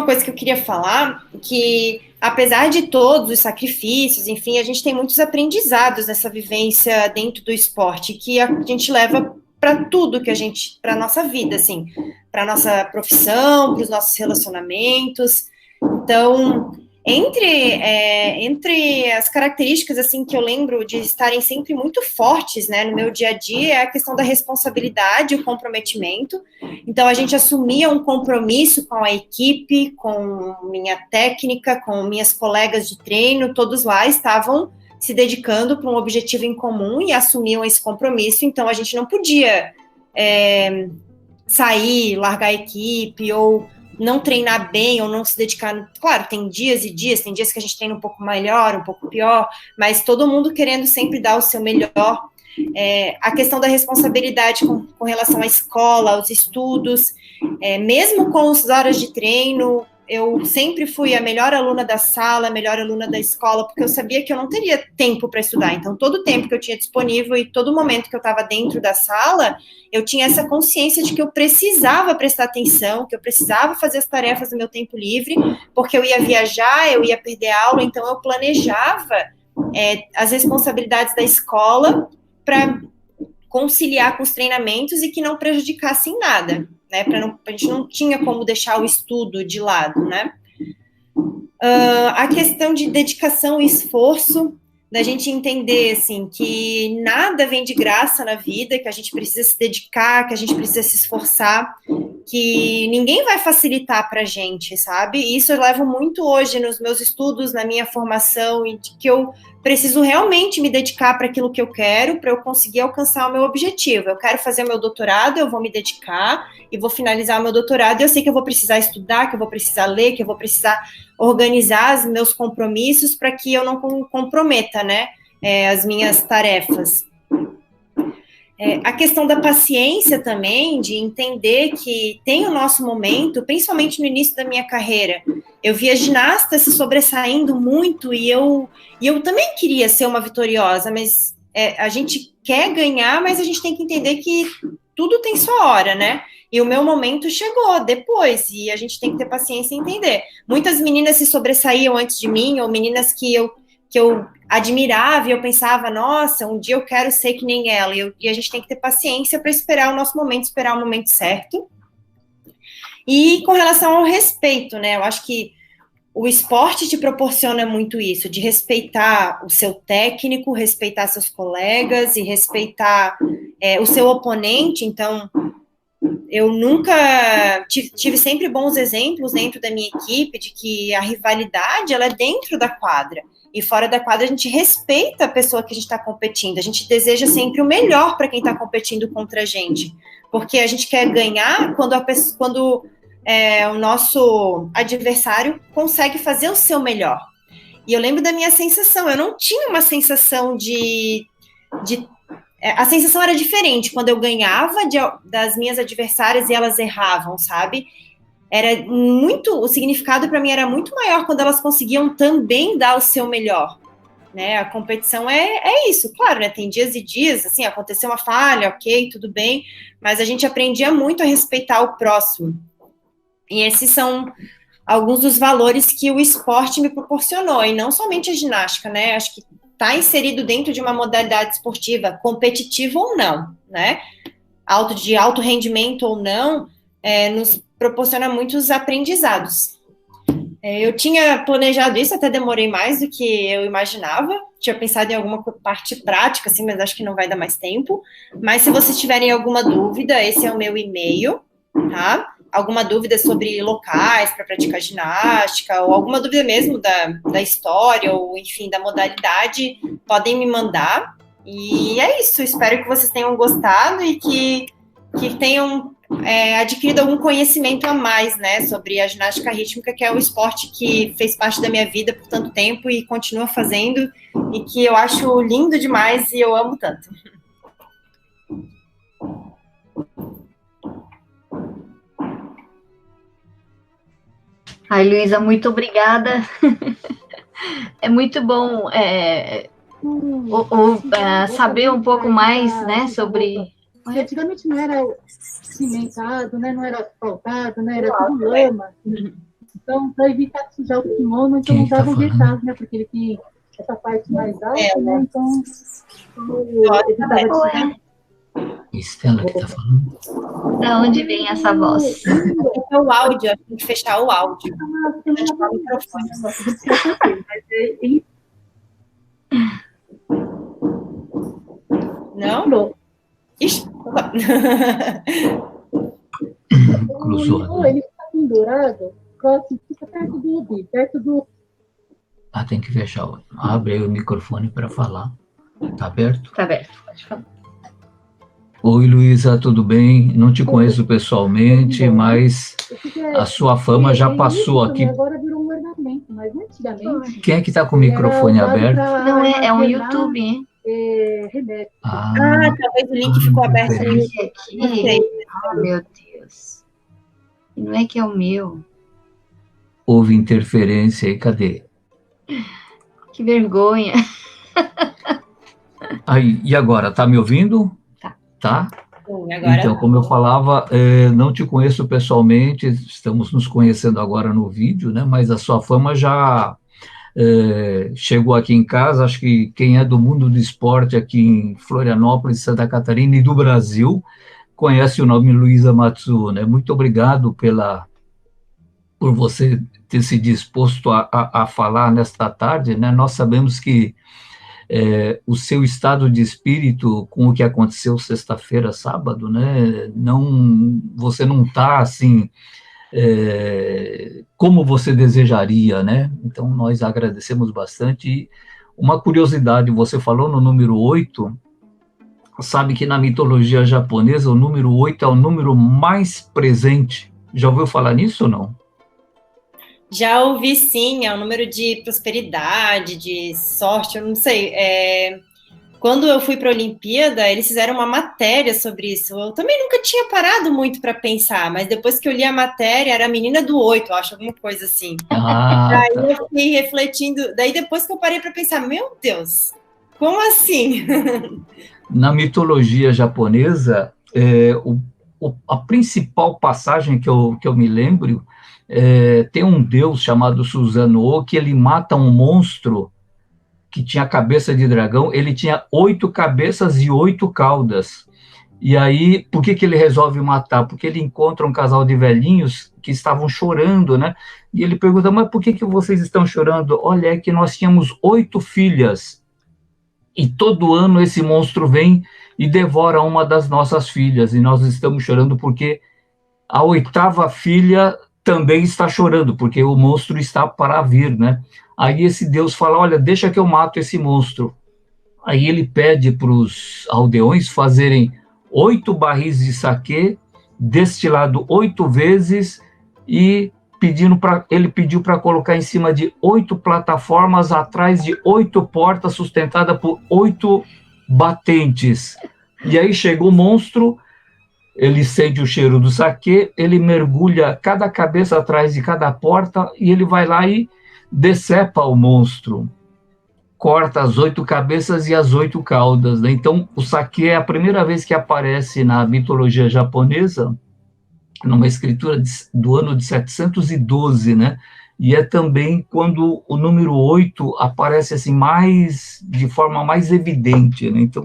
coisa que eu queria falar, que apesar de todos os sacrifícios, enfim, a gente tem muitos aprendizados nessa vivência dentro do esporte, que a gente leva para tudo que a gente, para a nossa vida, assim, para a nossa profissão, para os nossos relacionamentos. Então, entre as características, assim, que eu lembro de estarem sempre muito fortes, né, no meu dia a dia, é a questão da responsabilidade, o comprometimento. Então, a gente assumia um compromisso com a equipe, com minha técnica, com minhas colegas de treino, todos lá estavam se dedicando para um objetivo em comum e assumiam esse compromisso. Então, a gente não podia sair, largar a equipe, ou não treinar bem, ou não se dedicar. Claro, tem dias e dias, tem dias que a gente treina um pouco melhor, um pouco pior, mas todo mundo querendo sempre dar o seu melhor. A questão da responsabilidade com relação à escola, aos estudos, mesmo com as horas de treino, eu sempre fui a melhor aluna da sala, a melhor aluna da escola, porque eu sabia que eu não teria tempo para estudar. Então, todo o tempo que eu tinha disponível e todo momento que eu estava dentro da sala, eu tinha essa consciência de que eu precisava prestar atenção, que eu precisava fazer as tarefas no meu tempo livre, porque eu ia viajar, eu ia perder aula, então eu planejava as responsabilidades da escola para conciliar com os treinamentos e que não prejudicassem nada, né? A gente não tinha como deixar o estudo de lado, né? A questão de dedicação e esforço, da gente entender, assim, que nada vem de graça na vida, que a gente precisa se dedicar, que a gente precisa se esforçar, que ninguém vai facilitar pra gente, sabe? E isso eu levo muito hoje nos meus estudos, na minha formação, e de que eu preciso realmente me dedicar para aquilo que eu quero, para eu conseguir alcançar o meu objetivo. Eu quero fazer o meu doutorado, eu vou me dedicar e vou finalizar o meu doutorado, e eu sei que eu vou precisar estudar, que eu vou precisar ler, que eu vou precisar organizar os meus compromissos para que eu não comprometa, né, as minhas tarefas. A questão da paciência também, de entender que tem o nosso momento, principalmente no início da minha carreira. Eu via ginastas se sobressaindo muito e eu também queria ser uma vitoriosa, mas a gente quer ganhar, mas a gente tem que entender que tudo tem sua hora, né? E o meu momento chegou depois, e a gente tem que ter paciência e entender. Muitas meninas se sobressaíam antes de mim, ou meninas que eu admirava, e eu pensava, nossa, um dia eu quero ser que nem ela, e a gente tem que ter paciência para esperar o nosso momento, esperar o momento certo. E com relação ao respeito, né, eu acho que o esporte te proporciona muito isso, de respeitar o seu técnico, respeitar seus colegas, e respeitar o seu oponente. Então, eu nunca tive sempre bons exemplos dentro da minha equipe de que a rivalidade, ela é dentro da quadra. E fora da quadra, a gente respeita a pessoa que a gente está competindo. A gente deseja sempre o melhor para quem está competindo contra a gente. Porque a gente quer ganhar quando o nosso adversário consegue fazer o seu melhor. E eu lembro da minha sensação. Eu não tinha uma sensação a sensação era diferente quando eu ganhava das minhas adversárias e elas erravam, sabe? O significado para mim era muito maior quando elas conseguiam também dar o seu melhor, né? A competição é isso, claro, né? Tem dias e dias, assim, aconteceu uma falha, ok, tudo bem, mas a gente aprendia muito a respeitar o próximo. E esses são alguns dos valores que o esporte me proporcionou, e não somente a ginástica, né? Acho que está inserido dentro de uma modalidade esportiva, competitiva ou não, né? De alto rendimento ou não, nos proporciona muitos aprendizados. Eu tinha planejado isso, até demorei mais do que eu imaginava. Tinha pensado em alguma parte prática, assim, mas acho que não vai dar mais tempo. Mas se vocês tiverem alguma dúvida, esse é o meu e-mail, tá? Alguma dúvida sobre locais para praticar ginástica, ou alguma dúvida mesmo da história, ou enfim, da modalidade, podem me mandar. E é isso, espero que vocês tenham gostado e que tenham adquirido algum conhecimento a mais, né, sobre a ginástica rítmica, que é um esporte que fez parte da minha vida por tanto tempo e continua fazendo, e que eu acho lindo demais e eu amo tanto. Ai, Luísa, muito obrigada. É muito bom saber um pouco mais, né, sobre... Antigamente não era cimentado, né, não era asfaltado, né, era tudo lama. Então, para evitar sujar o kimono, então Quem é que tá usavam falando? detalhes, né? Porque ele tem essa parte mais alta, né? Então, evitava de sujar. Estela que tá falando? Da onde vem essa voz? É o áudio, a gente tem que fechar o áudio. Fechar o microfone. Mas Não? Ixi. Cruzou. Ele fica pendurado, próximo, fica perto do ouvido, perto do... Ah, tem que fechar. Abre aí o microfone para falar. Tá aberto? Tá aberto, pode falar. Oi, Luísa, tudo bem? Não te conheço pessoalmente, mas a sua fama já passou aqui. Agora virou um ornamento, mas antigamente... Quem é que está com o microfone aberto? Não, é um YouTube, hein? Remédio. Talvez o link ficou aberto aí. Não sei. Oh, meu Deus. Não é que é o meu. Houve interferência aí, cadê? Que vergonha. Aí, e agora, tá me ouvindo? Tá? Agora então, como eu falava, não te conheço pessoalmente, estamos nos conhecendo agora no vídeo, né? Mas a sua fama já chegou aqui em casa. Acho que quem é do mundo do esporte aqui em Florianópolis, Santa Catarina e do Brasil, conhece o nome Luísa Matsuo, né? Muito obrigado por você ter se disposto a falar nesta tarde, né? Nós sabemos que o seu estado de espírito com o que aconteceu sexta-feira, sábado, né? Você não está assim como você desejaria, né? Então, nós agradecemos bastante. E uma curiosidade, você falou no número 8, sabe que na mitologia japonesa o número 8 é o número mais presente. Já ouviu falar nisso ou não? Já ouvi, sim, é um número de prosperidade, de sorte, eu não sei. Quando eu fui para a Olimpíada, eles fizeram uma matéria sobre isso. Eu também nunca tinha parado muito para pensar, mas depois que eu li a matéria, era a menina do 8, eu acho, alguma coisa assim. Daí eu fiquei refletindo, daí depois que eu parei para pensar, meu Deus, como assim? Na mitologia japonesa, a principal passagem que eu me lembro, tem um deus chamado Susanoo, que ele mata um monstro que tinha cabeça de dragão. Ele tinha 8 cabeças e 8 caudas. E aí, por que ele resolve matar? Porque ele encontra um casal de velhinhos que estavam chorando, né? E ele pergunta, mas por que vocês estão chorando? Olha, é que nós tínhamos 8 filhas, e todo ano esse monstro vem e devora uma das nossas filhas, e nós estamos chorando porque a 8ª filha também está chorando, porque o monstro está para vir, né? Aí esse Deus fala, olha, deixa que eu mato esse monstro. Aí ele pede para os aldeões fazerem 8 barris de saquê, destilado 8 vezes, e ele pediu para colocar em cima de 8 plataformas, atrás de 8 portas, sustentada por 8 batentes. E aí chega o monstro, ele sente o cheiro do saquê, ele mergulha cada cabeça atrás de cada porta, e ele vai lá e decepa o monstro, corta as 8 cabeças e as 8 caudas, né? Então, o saquê é a primeira vez que aparece na mitologia japonesa, numa escritura do ano de 712, né? E é também quando o número 8 aparece assim de forma mais evidente, né? Então,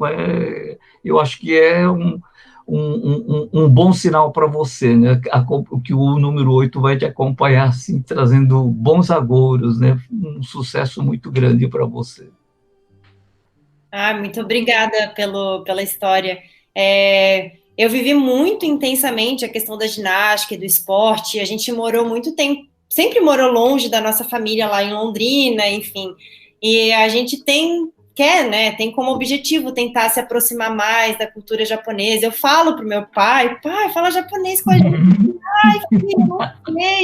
eu acho que é um bom sinal para você, né? Que o número 8 vai te acompanhar, assim, trazendo bons agouros, né? Um sucesso muito grande para você. Muito obrigada pela história. Eu vivi muito intensamente a questão da ginástica e do esporte. A gente morou muito tempo, sempre morou longe da nossa família lá em Londrina, enfim. E a gente tem como objetivo tentar se aproximar mais da cultura japonesa. Eu falo pro meu pai, fala japonês com a gente. Ai, filho,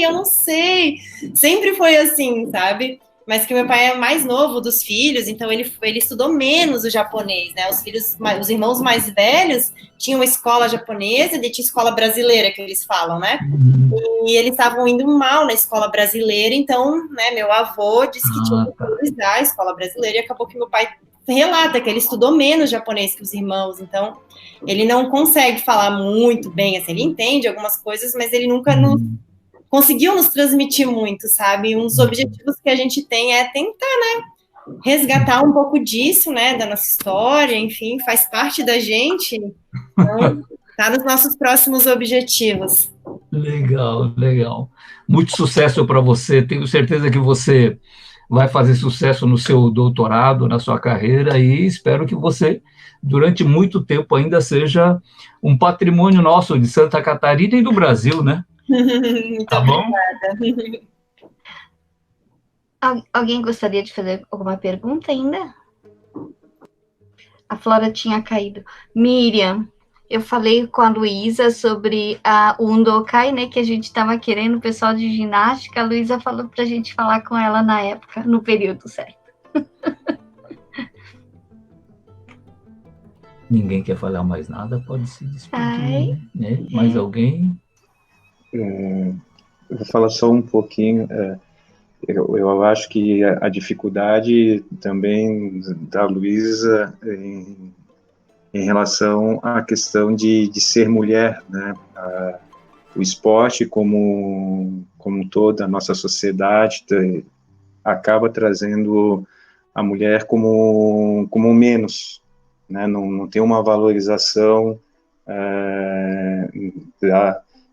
eu não sei. Sempre foi assim, sabe? Mas que meu pai é mais novo dos filhos, então ele estudou menos o japonês, né? Os irmãos mais velhos tinham escola japonesa e tinha escola brasileira, que eles falam, né? E eles estavam indo mal na escola brasileira, então, né, meu avô disse que tinha que valorizar a escola brasileira, e acabou que meu pai relata que ele estudou menos japonês que os irmãos, então ele não consegue falar muito bem, assim, ele entende algumas coisas, mas ele nunca nos conseguiu nos transmitir muito, sabe? Um dos objetivos que a gente tem é tentar, né, resgatar um pouco disso, né, da nossa história, enfim, faz parte da gente, então tá nos nossos próximos objetivos. Legal, legal. Muito sucesso para você. Tenho certeza que você vai fazer sucesso no seu doutorado, na sua carreira, e espero que você, durante muito tempo, ainda seja um patrimônio nosso de Santa Catarina e do Brasil, né? Muito tá bom? obrigada. Alguém gostaria de fazer alguma pergunta ainda? A Flora tinha caído. Miriam, eu falei com a Luísa sobre o Undokai, né, que a gente estava querendo, o pessoal de ginástica. A Luísa falou para a gente falar com ela na época, no período certo. Ninguém quer falar mais nada, pode se despedir. Né? Mais alguém? Eu vou falar só um pouquinho. Eu acho que a dificuldade também da Luísa em relação à questão de ser mulher, né? O esporte, como toda a nossa sociedade, acaba trazendo a mulher como menos, né? Não tem uma valorização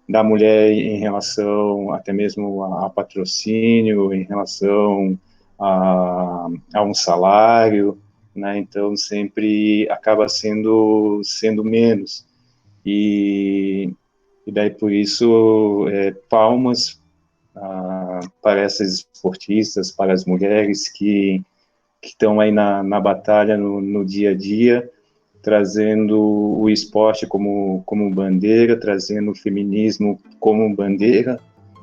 da mulher em relação até mesmo a patrocínio, em relação a um salário, né? Então sempre acaba sendo menos, e daí por isso palmas para essas esportistas, para as mulheres que estão aí na batalha no dia a dia, trazendo o esporte como bandeira, trazendo o feminismo como bandeira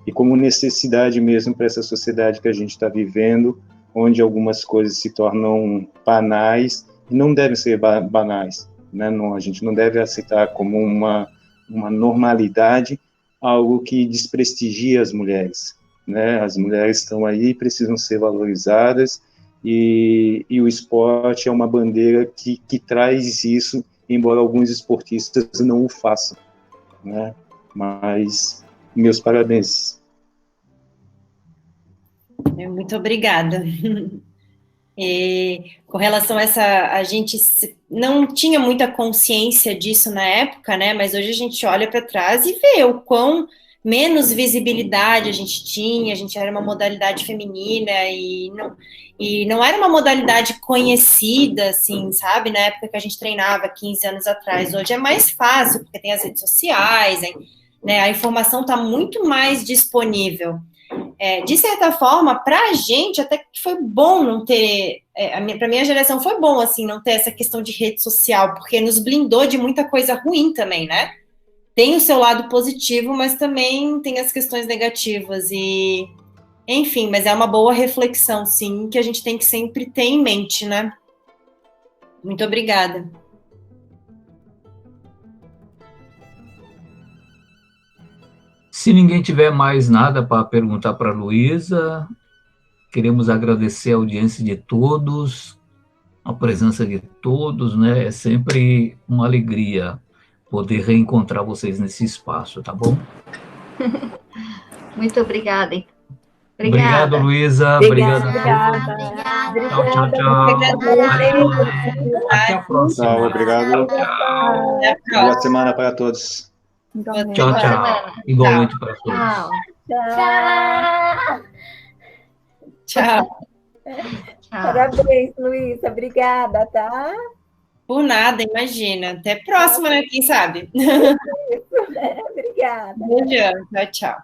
e como necessidade mesmo para essa sociedade que a gente está vivendo, onde algumas coisas se tornam banais e não devem ser banais, né? A gente não deve aceitar como uma normalidade algo que desprestigia as mulheres, né? As mulheres estão aí, precisam ser valorizadas, e o esporte é uma bandeira que traz isso, embora alguns esportistas não o façam, né? Mas meus parabéns. Muito obrigada. E, com relação a a gente não tinha muita consciência disso na época, né? Mas hoje a gente olha para trás e vê o quão menos visibilidade a gente era uma modalidade feminina e não era uma modalidade conhecida, assim, sabe? Na época que a gente treinava 15 anos atrás. Hoje é mais fácil, porque tem as redes sociais, né? A informação está muito mais disponível. De certa forma, para a gente, até que foi bom não ter, para a minha geração foi bom, assim, não ter essa questão de rede social, porque nos blindou de muita coisa ruim também, né? Tem o seu lado positivo, mas também tem as questões negativas, e enfim, mas é uma boa reflexão, sim, que a gente tem que sempre ter em mente, né? Muito obrigada. Se ninguém tiver mais nada para perguntar para a Luísa, queremos agradecer a audiência de todos, a presença de todos, né? É sempre uma alegria poder reencontrar vocês nesse espaço, tá bom? Muito obrigada, hein? Obrigado, Luísa. Obrigado. Tchau, tchau. Até a próxima. Tchau, obrigado. Boa semana para todos. Tchau, tchau. Igualmente para todos. Tchau. Parabéns, Luísa. Obrigada, tá? Por nada, imagina. Até a próxima, né? Quem sabe? Obrigada. Beijo. Tchau, tchau.